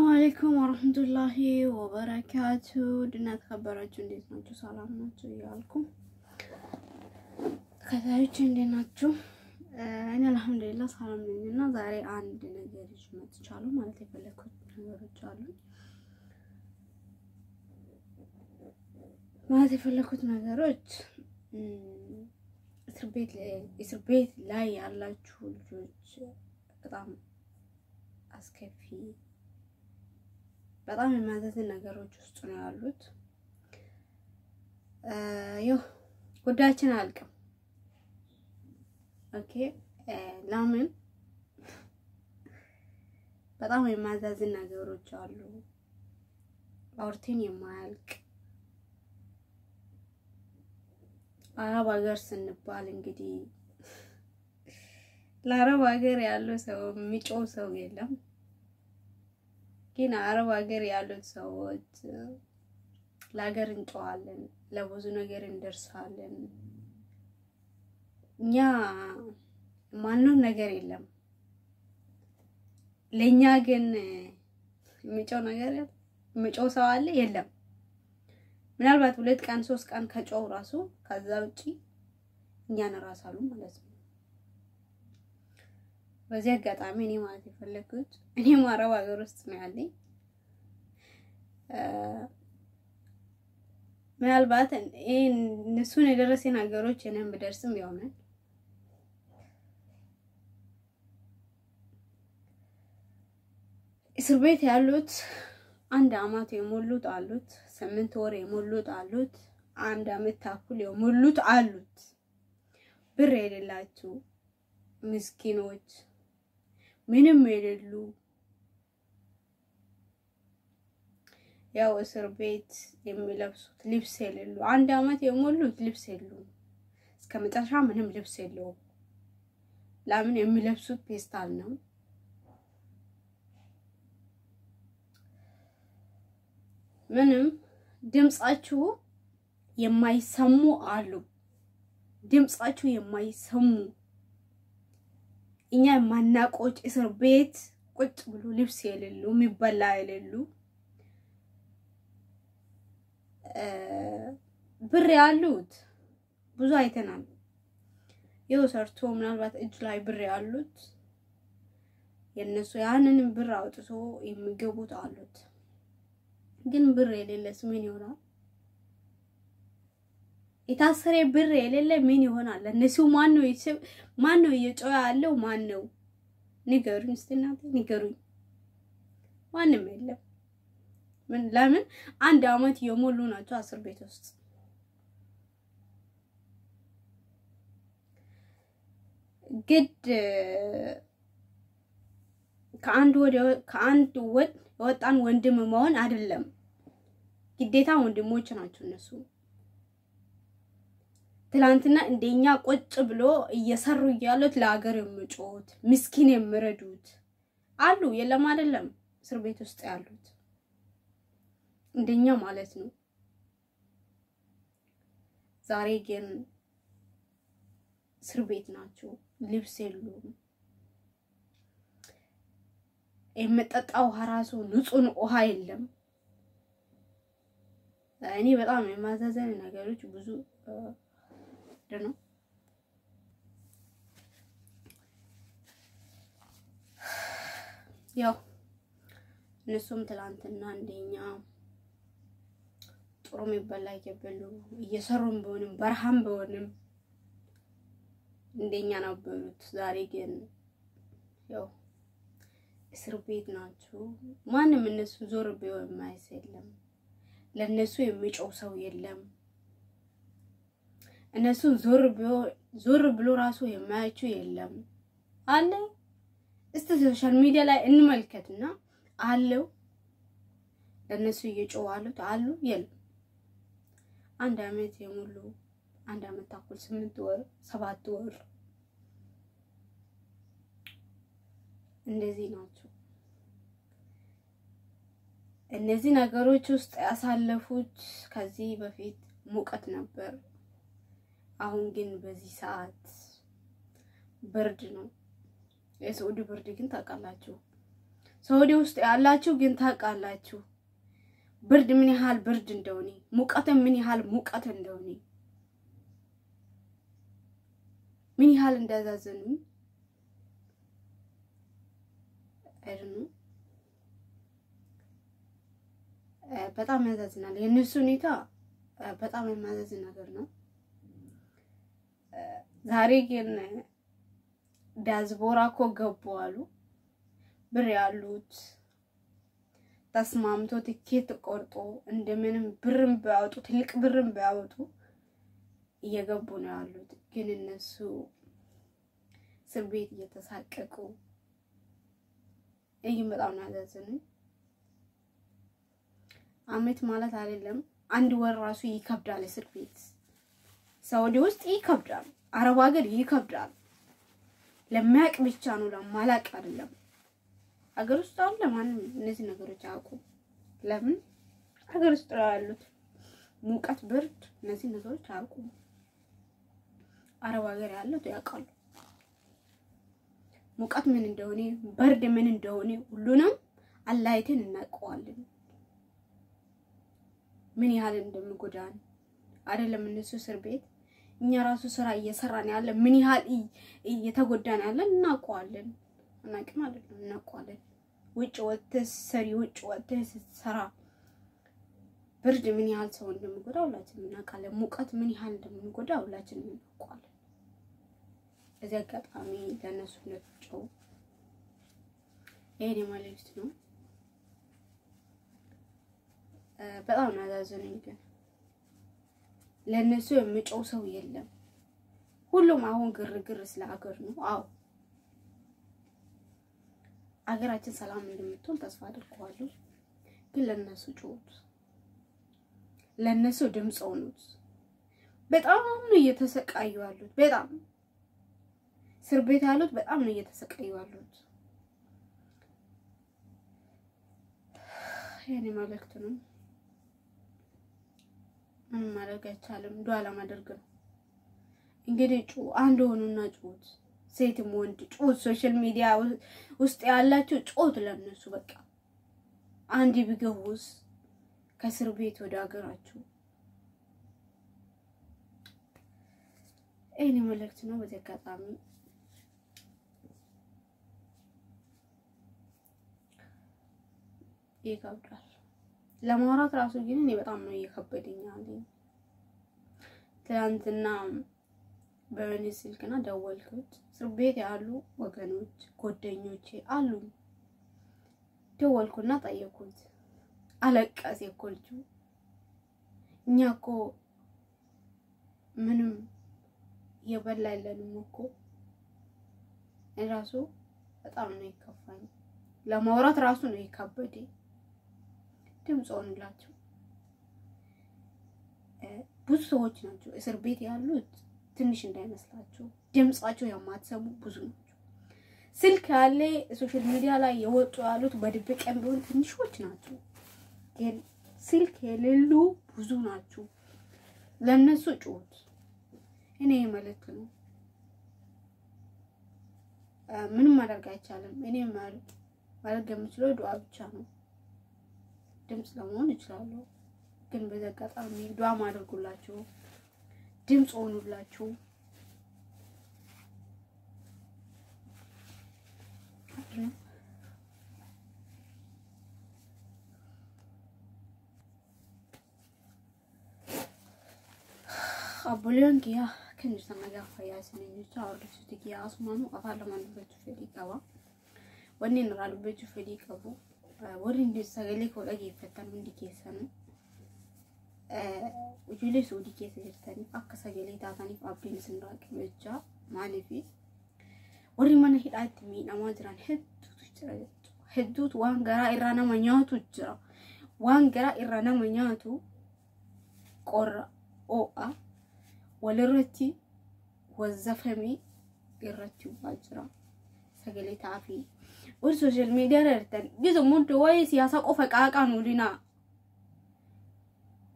አለይኩም ወራህመቱላሂ ወበረካቱ ድና ተከበራችሁ እንዴት ናችሁ ሰላም ናችሁ ያልኩ ከታዮች እንዴት ናችሁ እኔ አልহামዱሊላህ ሰላም ነኝና ዛሬ አንድ ነገር ይዤ መጥቻለሁ ማለት የፈለኩት ነገሮች አሉ ማለት የፈለኩት ነገሮች እስር ቤት ላይ ያላችሁ ልጆች በጣም አስከፊ በጣም የማዘዝን ነገሮች ውስጥ ነው ያሉት ያው ጉዳያችን አልቀም ኦኬ ለምን በጣም የማዘዝን ነገሮች አሉ አውርቴን የማያልቅ አረብ ሀገር ስንባል እንግዲህ ለአረብ ሀገር ያለው ሰው የሚጮው ሰው የለም ግን አረብ ሀገር ያሉት ሰዎች ለሀገር እንጮሃለን ለብዙ ነገር እንደርሳለን እኛ ማንነው ነገር የለም ለኛ ግን የሚጮው ነገር የሚጮው ሰው አለ የለም ምናልባት 2 ቀን 3 ቀን ከጮው ራሱ ከዛ ውጪ እኛን ራሳሉ ማለት ነው በዚህ አጋጣሚ እኔ ማለት የፈለኩት እኔ ማረብ ሀገር ውስጥ ነው ያለኝ ምናልባት እነሱን የደረሰኝ ነገሮች እኔም በደርስም ይሆናል እስር ቤት ያሉት 1 አመት የሞሉት አሉት 8 ወር የሞሉት አሉት 1 አመት ታኩል የሞሉት አሉት ብር የሌላችሁ ምስኪኖች ምንም የሌሉ ያው እስር ቤት የሚለብሱት ልብስ የሌሉ 1 አመት የሞሉት ልብስ የሉ እስከመጨረሻ ምንም ልብስ የለው ለምን የሚለብሱት ፔስታል ነው ምንም ድምጻችሁ የማይሰሙ አሉ ድምጻችሁ የማይሰሙ እኛ ማናቆች እስር ቤት ቁጭ ብሎ ልብስ የሌሉ የሚበላ የሌሉ ብር ያሉት ብዙ አይተናል ይው ሰርቶ ምናልባት እጅ ላይ ብር ያሉት የነሱ ያንን ብር አውጥቶ የሚገቡት አሉት ግን ብር የሌለስ ምን ይሆናል የታሰረ ብር የሌለ ምን ይሆናል ለነሱ ማን ነው እየጮኸ ያለው ማን ነው ንገሩኝ እስቲ ንገሩኝ ማንም የለም ምን ለምን 1 አመት የሞሉ ናቸው እስር ቤት ውስጥ ግድ ከአንድ ወጣን ወንድም መሆን አይደለም ግዴታ ወንድሞች ናቸው እነሱ ትላንትና እንደኛ ቁጭ ብሎ እየሰሩ ያሉት ለሀገር የሚጮሁት ምስኪን የሚረዱት አሉ የለም አይደለም እስር ቤት ውስጥ ያሉት እንደኛ ማለት ነው ዛሬ ግን እስር ቤት ናቸው ልብስ የሉም የመጠጣው ራሱ ንጹህ ውሃ የለም እኔ በጣም የማዘዘን ነገሮች ብዙ ነው ያው እነሱም ትላንትና እንደኛ ጥሩ የሚበላ ይገበሉ እየሰሩም ቢሆንም በረሃም ቢሆንም እንደኛ ነበሩት ዛሬ ግን ያው እስር ቤት ናቸው ማንም እነሱ ዞር ቢሆን ማይስ የለም ለነሱ የሚጮው ሰው የለም እነሱ ዞር ብሎ ራሱ የማያችሁ የለም አለ እስቲ ሶሻል ሚዲያ ላይ እንመልከትና አለው ለነሱ እየጮዋሉት አሉ የለም 1 አመት የሙሉ 1 አመት ታኩል 8 ወር 7 ወር እንደዚህ ናቸው እነዚህ ነገሮች ውስጥ ያሳለፉት ከዚህ በፊት ሙቀት ነበር አሁን ግን በዚህ ሰዓት ብርድ ነው የሳውዲ ብርድ ግን ታውቃላችሁ سعودي وسط ያላችሁ ግን ታውቃላችሁ برد من يحال برد እንደሆነ ሙቀት من يحال ሙቀት እንደሆነ من يحال እንዳዛዘኑ አይደኑ በጣም ያዛዝናል የነሱ ሁኔታ በጣም የሚያዛዝን ነገር ነው ዛሬ ግን ዳዝቦራ እኮ ገቡ አሉ ብር ያሉት ተስማምቶ ትኬት ቆርጦ እንደምንም ብርም ባያወጡ ትልቅ ብርም ባያወጡ እየገቡ ነው ያሉት ግን እነሱ እስር ቤት እየተሳቀቁ እይም በጣም ያዛዝኑ አመት ማለት አይደለም አንድ ወር ራሱ ይከብዳል እስር ቤት ሳውዲ ውስጥ ይከብዳል አረብ ሀገር ይከብዳል ለማያቅ ብቻ ነው ለማላቅ አይደለም ሀገር ውስጥ አለ ማንም እነዚህ ነገሮች አያውቁ ለምን ሀገር ውስጥ ያሉት ሙቀት ብርድ እነዚህ ነገሮች አያውቁ አረብ ሀገር ያሉት ያውቃሉ ሙቀት ምን እንደሆነ ብርድ ምን እንደሆነ ሁሉንም አላይተን እናውቀዋለን ምን ያህል እንደምጎዳን አይደለም እነሱ እስር ቤት እኛ ራሱ ስራ እየሰራን ያለ ምን ያህል እየተጎዳን ያለ እናውቀዋለን እናውቅም አይደለም እናውቀዋለን ውጭ ወጥተህ ሰሪ ውጭ ወጥተህ ሰራ ብርድ ምን ያህል ሰው እንደምጎዳ ሁላችንም እናውቃለን ሙቀት ምን ያህል እንደምንጎዳ ሁላችንም እናውቀዋለን እዚያ አጋጣሚ ለነሱ ለጥጨው ይሄ ማለት ነው በጣም ያዛዘነኝ ግን ለነሱ የሚጮው ሰው የለም ሁሉም አሁን ግርግር ስለአገር ነው አው አገራችን ሰላም እንደምትሆን ተስፋ አድርጓለሁ ግን ለነሱ ጮት ለነሱ ድምጽ ሆኑት በጣም ነው እየተሰቃዩ ያሉት በጣም እስር ቤት ያሉት በጣም ነው እየተሰቃዩ ያሉት የኔ መልእክት ነው ምን ማድረግ አይቻልም ዱዓ ለማድረግ ነው እንግዲህ አንድ ሆኑና ጮት ሴትም ወንድ ጮት ሶሻል ሚዲያ ውስጥ ያላችሁ ጮት ለነሱ በቃ አንድ ቢገቡስ ከእስር ቤት ወደ ሀገራችሁ እኔ መልእክት ነው በዚህ አጋጣሚ ይከብዳል ለማውራት ራሱ ግን እኔ በጣም ነው እየከበደኝ ያለኝ ትላንትና በእኔ ስልክና ደወልኩት እስር ቤት ያሉ ወገኖች ጓደኞቼ አሉ ደወልኩና ጠየቁት አለቀሰ እኮልጁ እኛ እኮ ምንም የበላይለንም እኮ እራሱ በጣም ነው ይከፋኝ ለማውራት ራሱ ነው ይከበደኝ ድምጽ ሆነላችሁ ብዙ ሰዎች ናቸው እስር ቤት ያሉት ትንሽ እንዳይመስላችሁ ድምጻቸው የማትሰሙ ብዙ ናቸው ስልክ ያለ ሶሻል ሚዲያ ላይ የወጡ ያሉት በድብቅም ቢሆን ትንሾች ናቸው ግን ስልክ የሌሉ ብዙ ናቸው ለነሱ ጮት እኔ ማለት ነው ምንም ማድረግ አይቻልም እኔ ማድረግ የምችለው ዱዓ ብቻ ነው ድምጽ ለመሆን ይችላል ግን በዘጋጣሚ ዱዓ ማድረጉላችሁ ድምጽ ሆኑላችሁ obolewaniii kan sanaga fayyasanii chaawurtu tiki asmanu afalaman bechu fedi kawa wanni naralu bechu fedi kabu warin di sagale ko dage fetan ndi kesanu ujule sudi kese jirtani akka sagale taatani abdin sinraq becha malifi wari mana hidhaatti miidhamaa jiran hedduutu waan garaa irraa nama nyaatu jira waan garaa irraa nama nyaatu qorra o'a walirratti wazzafami irratti waajira sagale taafi ur social media irratti gizo muntu way siyasa qofa qaaqan ulina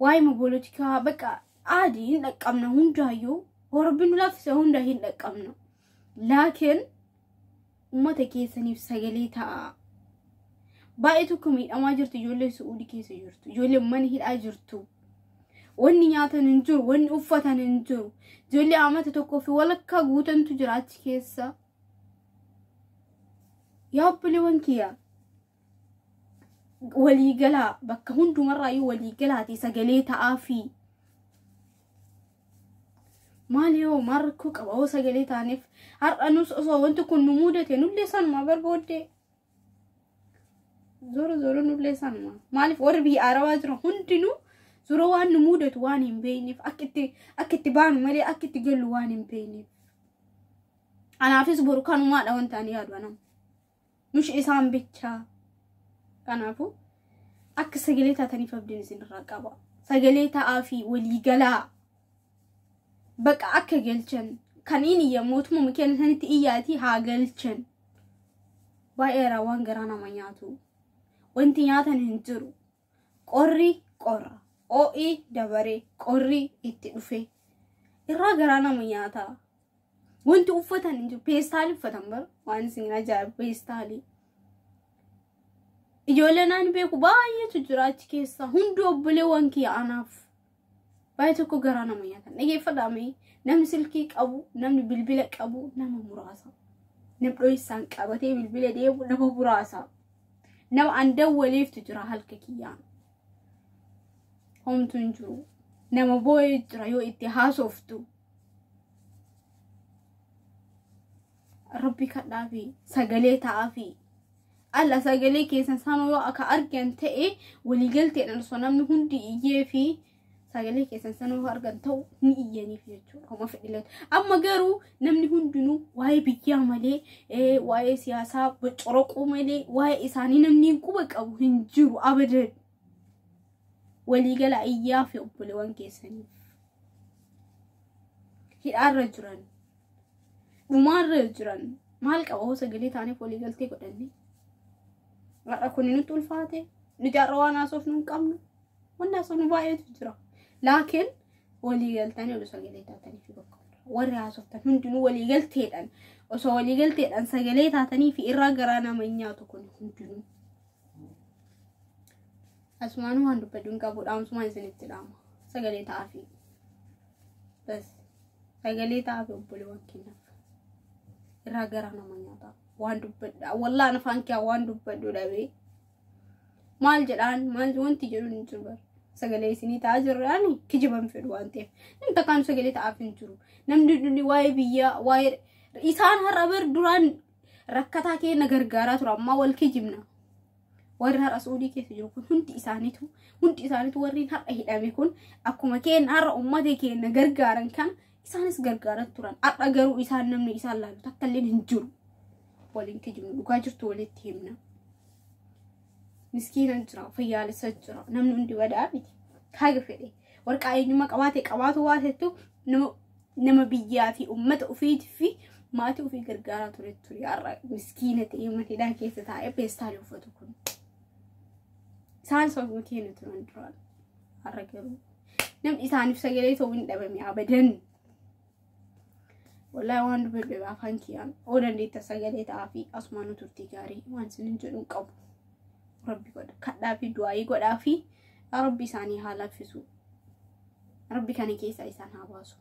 way ma politika baka aadi indaqamna hundayo horbinu lafse hunda hindaqamna lakin ummata keesanif sagale taa baay'eetu midhamaa jirtu ijoollee suudii keessa jirtu ijoollee mana hidhaa jirtu wanni nyaatan hin jiru wanni uffatan hin jiru ijoollee amata tokkoo fi walakkaa guutantu jira achi keessa yaa obboliiwwan kiyya waliigalaa bakka hundumarraayyuu waliigalaati sagalee ta'aa fi maal yoo markuu qaba oo sagalee taaneef har'a nus osoo wanti kun nu mudate nullee sanuma barbooddee zoro nullee sanuma maaliif warri biyya arabaa jira hundinuu zoro waan nu mudatu waan hin beekneef akkitti baanu malee akkitti gallu waan hin beekneef anaafis boru kanumaadha wanta ani yaadu anam nush isaan bichaa kanaafu akka sagalee taataniif abdiin isinirraa qaba sagalee ta'aa fi waliigalaa baqa akka galchan kaniini yammootuma mukeen sanitti iyyaati haa galchan baay'ee waan garaa nama nyaatu wanti nyaatan hin jiru qorri qorra oo'i dabaree qorri itti dhufe irraa garaa nama nyaata wanti uffatan hin jiru peestaali uffatan bar waan isin ajaa'iba peestaali ijoollee naan beeku baay'eetu jira achi keessa hundi obboleewwan kiyya anaaf baay'ee tokko garaa nama nyaatan dhageeffadhaame namni silkii qabu namni bilbila qabu nama muraasa namni dho'isaan qabatee bilbila deemu nama muraasa nama andan waliiftu jira halka kiyyaan homtu hin jiru nama boo'ee jira yoo itti haasoftu rabbi kadhaa fi sagalee ta'aa fi alla sagalee keessan sanoo yoo akka argan ta'e waliigalteedhaan osoo namni hundi iyyee fi sagalee keessan sanoo argan ta'u ni iyyaniif jechuudha kuma fedhileetu amma garuu namni hundinuu waa'ee biyyaa malee waa'ee siyaasaa bocoroquu malee waa'ee isaanii namni quba qabu hin jiru abadan waliigala iyyaa fi obboleewwan keessaniif hidhaarra jiran dhumaarra jiran maal qaba sagalee taaniif waliigaltee godhanne Rada kuni nuti ulfaate nuti arwaan asoof nun qabnu wanda sonu baay'eetu jira laakiin waliigaltanii osoo sagalee taatanii fi bakka warri haasoftan hundinuu waliigalteedhaan osoo waliigalteedhaan sagalee taatanii fi irraa garaa nama nyaatu kun hundinuu asmaanu waan dubbaduun qabu dhaamsumaan isinitti dhaama sagalee ta'aa fi bas sagalee ta'aa fi obboleewwan kennaaf irraa garaa nama nyaata waan dubbadha wallahi afaan kee waan dubbadhu dhabe maal jedhaan maal wanti jedhu hin jiru sagalee isinii ta'aa jirani kijiban fedhu waan ta'eef namni takkaan sagalee ta'aaf hin jiru namni waa'ee biyyaa waa'ee isaan har'a bar duraan rakkataa keenya gargaaraa tura amma wal kijibna warri har'a suudii keessa jiru kun hundi isaaniitu warri har'a hidhame kun akkuma keenya har'a ummata keenya gargaaran kan isaanis gargaaraa turan har'a garuu isaan namni isaan laalu takka illee hin jiru waliin kijibnu dhugaa jirtu walitti himna miskiina jira fayyaalessa jira namni hundi wadaa miti kaaga fedhe warqa eenyummaa qabaatu waasettu nama biyyaa fi ummata ofiitii fi maatii ofii gargaaraa ture har'a miskiina ta'ee hidhaa keessa taa'ee peestaali uffatu kun isaan sababa keenya turan duraan har'a garuu namni isaaniif sagalee ta'uu hin dhabame abadan wallahi waan dubbadhe afaan kiyaan oo dandeetta sagalee ta'aa fi asumaanu turtii gaarii waan sinin jedhuun qabu rabbi godha kadhaa fi du'aayii godhaa fi rabbi isaanii haa laffisu rabbi kana keessa isaan haa baasu